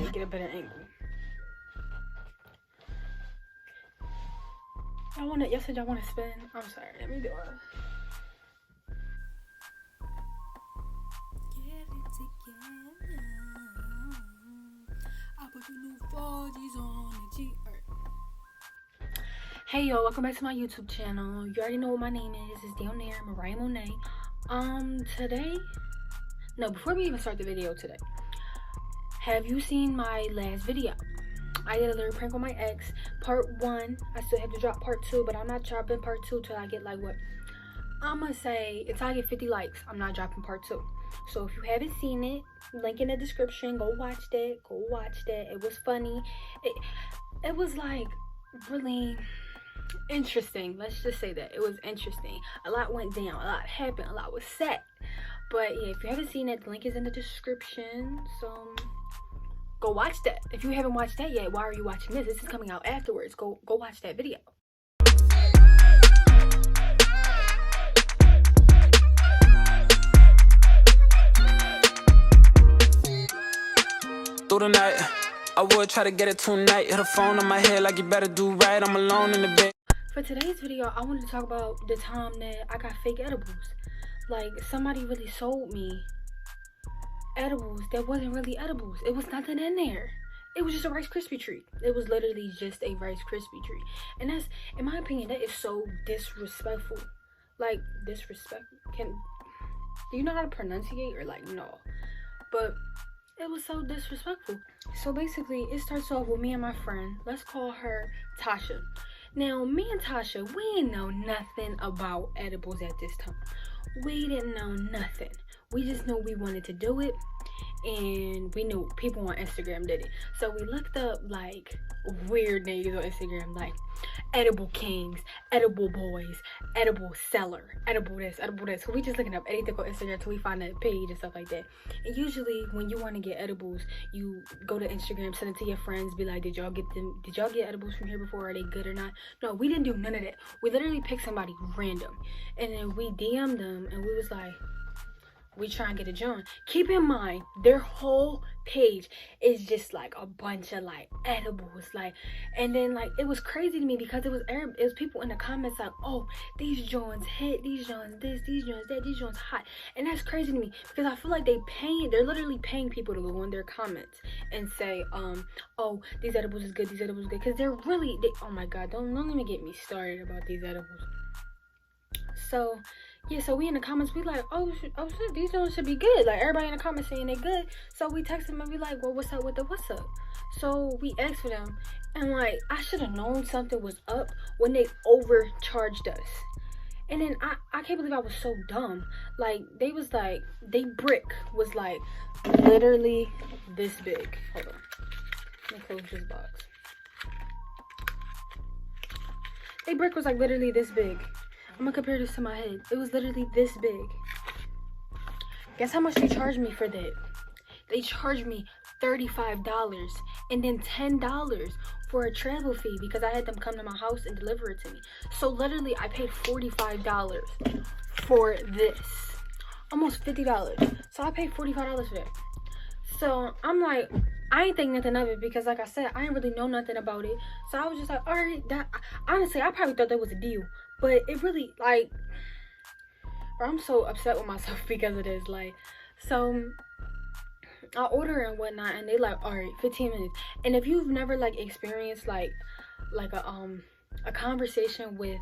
me get a better angle. Y'all said y'all wanna spin. I'm sorry, let me do it. Get it together. I put the new 4Gs on the G. Hey y'all, welcome back to my YouTube channel. You already know what my name is. It's down there, Mariah Monet. Before we even start the video today, have you seen my last video? I did a little prank on my ex, part 1. I still have to drop part 2, but I'm not dropping part 2 till I get like what? I'm gonna say until I get 50 likes, I'm not dropping part 2. So if you haven't seen it, link in the description, go watch that. It was funny. It was like really interesting. Let's just say that it was interesting. A lot went down, a lot happened, a lot was said. But yeah, if you haven't seen it, the link is in the description, so go watch that. If you haven't watched that yet, why are you watching this? This is coming out afterwards. Go watch that video. Through the night, I would try to get it tonight. Hit a phone on my head like you better do right. I'm alone in the bed. For today's video, I wanted to talk about the time that I got fake edibles. Like, somebody really sold me edibles that wasn't really edibles. It was nothing in there. It was just a Rice Krispie treat. It was literally just a Rice Krispie treat. And that's, in my opinion, that is so disrespectful. Like, disrespectful. Do you know how to pronunciate or like, no? But it was so disrespectful. So basically, it starts off with me and my friend. Let's call her Tasha. Now, me and Tasha, we didn't know nothing about edibles at this time. We didn't know nothing. We just knew we wanted to do it, and we knew people on Instagram did it. So we looked up like weird names on Instagram, like edible kings, edible boys, edible seller, edible this, edible this. So we just looking up anything on Instagram till we find a page and stuff like that. And usually when you want to get edibles, you go to Instagram, send it to your friends, be like, did y'all get edibles from here before? Are they good or not? No, we didn't do none of that. We literally picked somebody random, and then we DM'd them, and we was like, we try and get a joint. Keep in mind, their whole page is just like a bunch of like edibles, like, and then like it was crazy to me because it was people in the comments like, oh, these joints hit, these joints this, these joints that, these joints hot. And that's crazy to me because I feel like they're literally paying people to go in their comments and say, oh, these edibles is good, these edibles is good, because oh my god, don't even get me started about these edibles. So yeah, so we in the comments, we like, oh shit, these ones should be good. Like, everybody in the comments saying they good. So we text them and we like, well, what's up with the what's up? So we asked for them, and like, I should have known something was up when they overcharged us. And then I can't believe I was so dumb. Like, they brick was like literally this big. Hold on, let me close this box. They brick was like literally this big. I'm gonna compare this to my head. It was literally this big. Guess how much they charged me for that? They charged me $35 and then $10 for a travel fee because I had them come to my house and deliver it to me. So literally I paid $45 for this. Almost $50. So I paid $45 for that. So I'm like, I ain't think nothing of it because, like I said, I didn't really know nothing about it. So I was just like, all right, honestly, I probably thought that was a deal. But it really, like, I'm so upset with myself because of this. Like, so I order and whatnot, and they like, all right, 15 minutes. And if you've never like experienced like a conversation with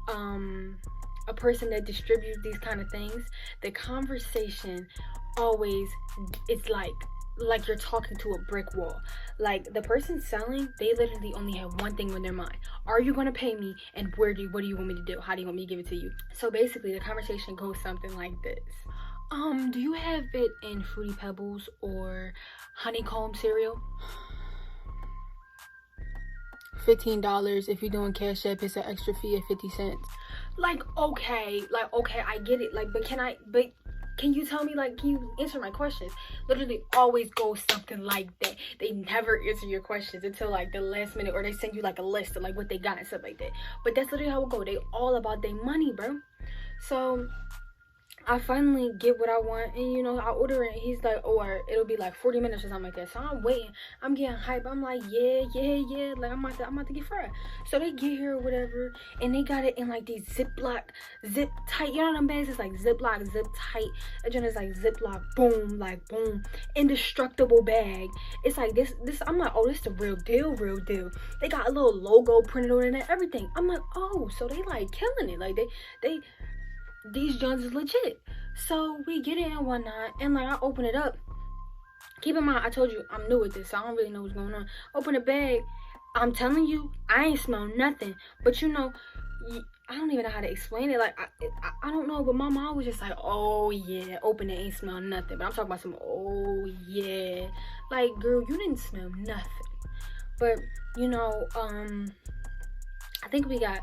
a person that distributes these kind of things, the conversation always it's like you're talking to a brick wall. Like, the person selling, they literally only have one thing on their mind: are you gonna pay me, and what do you want me to do? How do you want me to give it to you? So basically the conversation goes something like this: do you have it in Fruity Pebbles or honeycomb cereal? $15. If you're doing Cash App, it's an extra fee of 50 cents. Like, okay, I get it. Like, but can you tell me, like, can you answer my questions? Literally always goes something like that. They never answer your questions until like the last minute, or they send you like a list of like what they got and stuff like that. But that's literally how it go. They all about their money, bro. So I finally get what I want, and you know, I order it. And he's like, or it'll be like 40 minutes or something like that. So I'm waiting. I'm getting hype. I'm like, yeah. Like I'm about to get fried. So they get here or whatever, and they got it in like these zip tight. You know them bags? It's like Ziploc, zip tight. And then it's like Ziploc, boom, like boom, indestructible bag. It's like this. I'm like, oh, this the real deal. They got a little logo printed on it and everything. I'm like, oh, so they like killing it. Like they. These joints is legit. So we get it and whatnot, and like I open it up. Keep in mind, I told you I'm new at this, so I don't really know what's going on. Open the bag. I'm telling you, I ain't smell nothing. But you know, I don't even know how to explain it. Like I don't know, but my mom was just like, oh yeah, open it, ain't smell nothing. But I'm talking about some, oh yeah, like girl, you didn't smell nothing. But you know, I think we got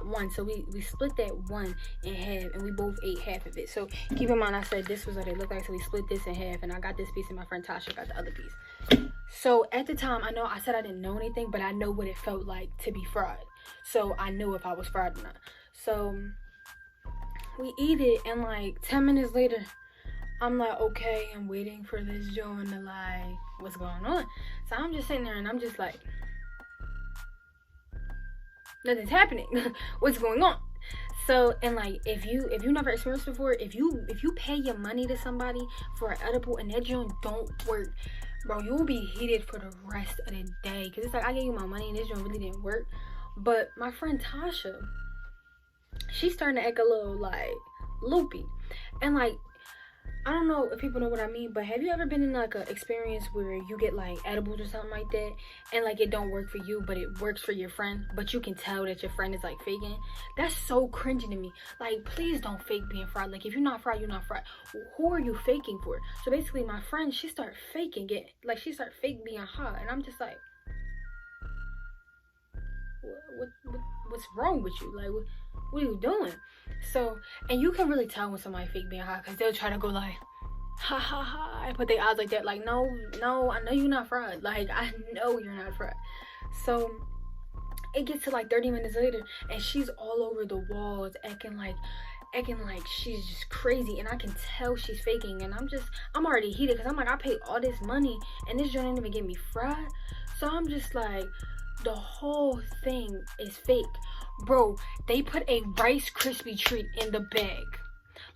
one, so we split that one in half, and we both ate half of it. So keep in mind, I said this was what it looked like, so we split this in half, and I got this piece, and my friend Tasha got the other piece. So at the time, I know I said I didn't know anything, but I know what it felt like to be fried, so I knew if I was fried or not. So we eat it, and like 10 minutes later, I'm like, okay, I'm waiting for this joint to like, what's going on? So I'm just sitting there, and I'm just like, nothing's happening. What's going on? So, and like, if you never experienced before, if you pay your money to somebody for an edible and that joint don't work, bro, you will be heated for the rest of the day. Because it's like, I gave you my money and this joint really didn't work. But my friend Tasha, she's starting to act a little like loopy. And like, I don't know if people know what I mean, but have you ever been in like an experience where you get like edibles or something like that, and like it don't work for you, but it works for your friend, but you can tell that your friend is like faking? That's so cringy to me. Like, please don't fake being fried. Like, if you're not fried, you're not fried. Who are you faking for? So basically, my friend, she started faking it. Like, she started fake being hot, and I'm just like, what's wrong with you? Like, what are you doing? So, and you can really tell when somebody fake being hot, because they'll try to go like, ha ha ha, and put their eyes like that, like, no, I know you're not fried. Like, I know you're not fried. So it gets to like 30 minutes later, and she's all over the walls acting like she's just crazy, and I can tell she's faking, and I'm already heated, because I'm like, I paid all this money and this joint didn't even get me fried. So I'm just like, the whole thing is fake. Bro, they put a Rice Krispie treat in the bag.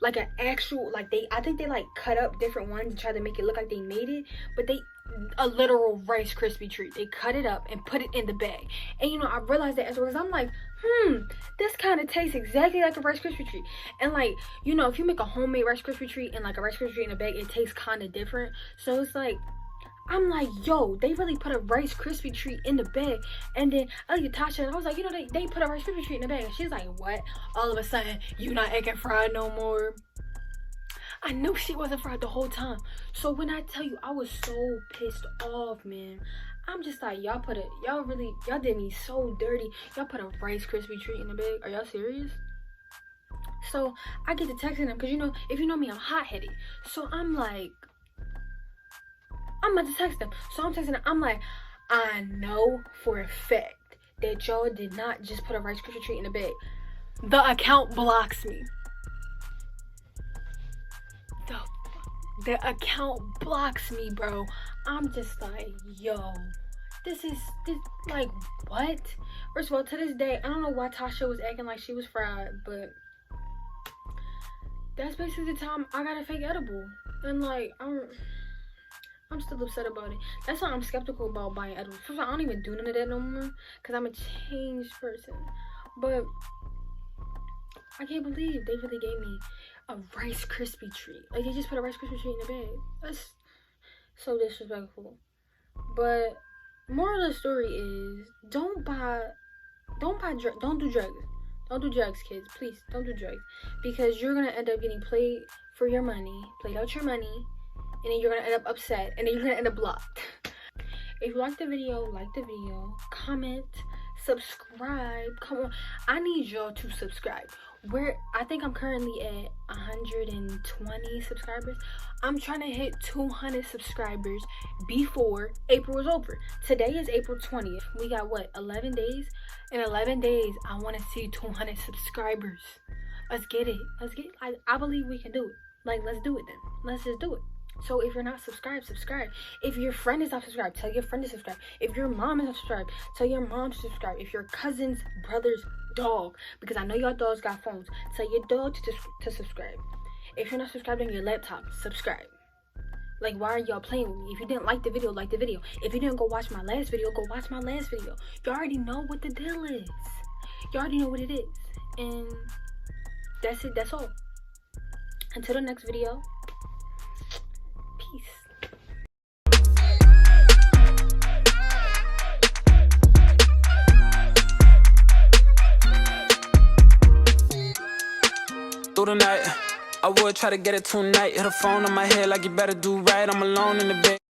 Like an actual, like I think they like cut up different ones and tried to make it look like they made it. But a literal Rice Krispie treat. They cut it up and put it in the bag. And you know, I realized that afterwards. I'm like, this kind of tastes exactly like a Rice Krispie treat. And like, you know, if you make a homemade Rice Krispie treat and like a Rice Krispie treat in a bag, it tastes kind of different. So it's like, I'm like, yo, they really put a Rice Krispie treat in the bag. And then I looked at Tasha and I was like, you know, they put a Rice Krispie treat in the bag. And she's like, what? All of a sudden, you not acting fried no more. I knew she wasn't fried the whole time. So when I tell you, I was so pissed off, man. I'm just like, y'all did me so dirty. Y'all put a Rice Krispie treat in the bag. Are y'all serious? So I get to texting them, because you know, if you know me, I'm hot-headed. So I'm like, I'm about to text them. So I'm texting them. I'm like, I know for a fact that y'all did not just put a Rice Krispie treat in the bag. The account blocks me. The account blocks me, bro. I'm just like, yo, this like, what? First of all, to this day, I don't know why Tasha was acting like she was fried, but that's basically the time I got a fake edible. And like, I'm still upset about it. That's why I'm skeptical about buying edibles. First of all, I don't even do none of that no more, because I'm a changed person. But I can't believe they really gave me a Rice Krispie treat. Like, they just put a Rice Krispie treat in the bag. That's so disrespectful. But moral of the story is, don't do drugs. Don't do drugs, kids. Please, don't do drugs. Because you're gonna end up getting played out your money, and then you're gonna end up upset, and then you're gonna end up blocked. If you like the video, comment, subscribe. Come on, I need y'all to subscribe. I think I'm currently at 120 subscribers. I'm trying to hit 200 subscribers before April is over. Today is April 20th. We got what, 11 days? In 11 days, I want to see 200 subscribers. Let's get it. I believe we can do it. Like, let's do it then. Let's just do it. So if you're not subscribed, subscribe. If your friend is not subscribed, tell your friend to subscribe. If your mom is not subscribed, tell your mom to subscribe. If your cousin's brother's dog, because I know your dogs got phones, tell your dog to subscribe. If you're not subscribed on your laptop, subscribe. Like, why are y'all playing with me? If you didn't like the video, like the video. If you didn't go watch my last video, go watch my last video. You already know what the deal is. You already know what it is. And that's it. That's all. Until the next video. Peace. Through the night, I would try to get it tonight. Hit a phone on my head like you better do right. I'm alone in the bed.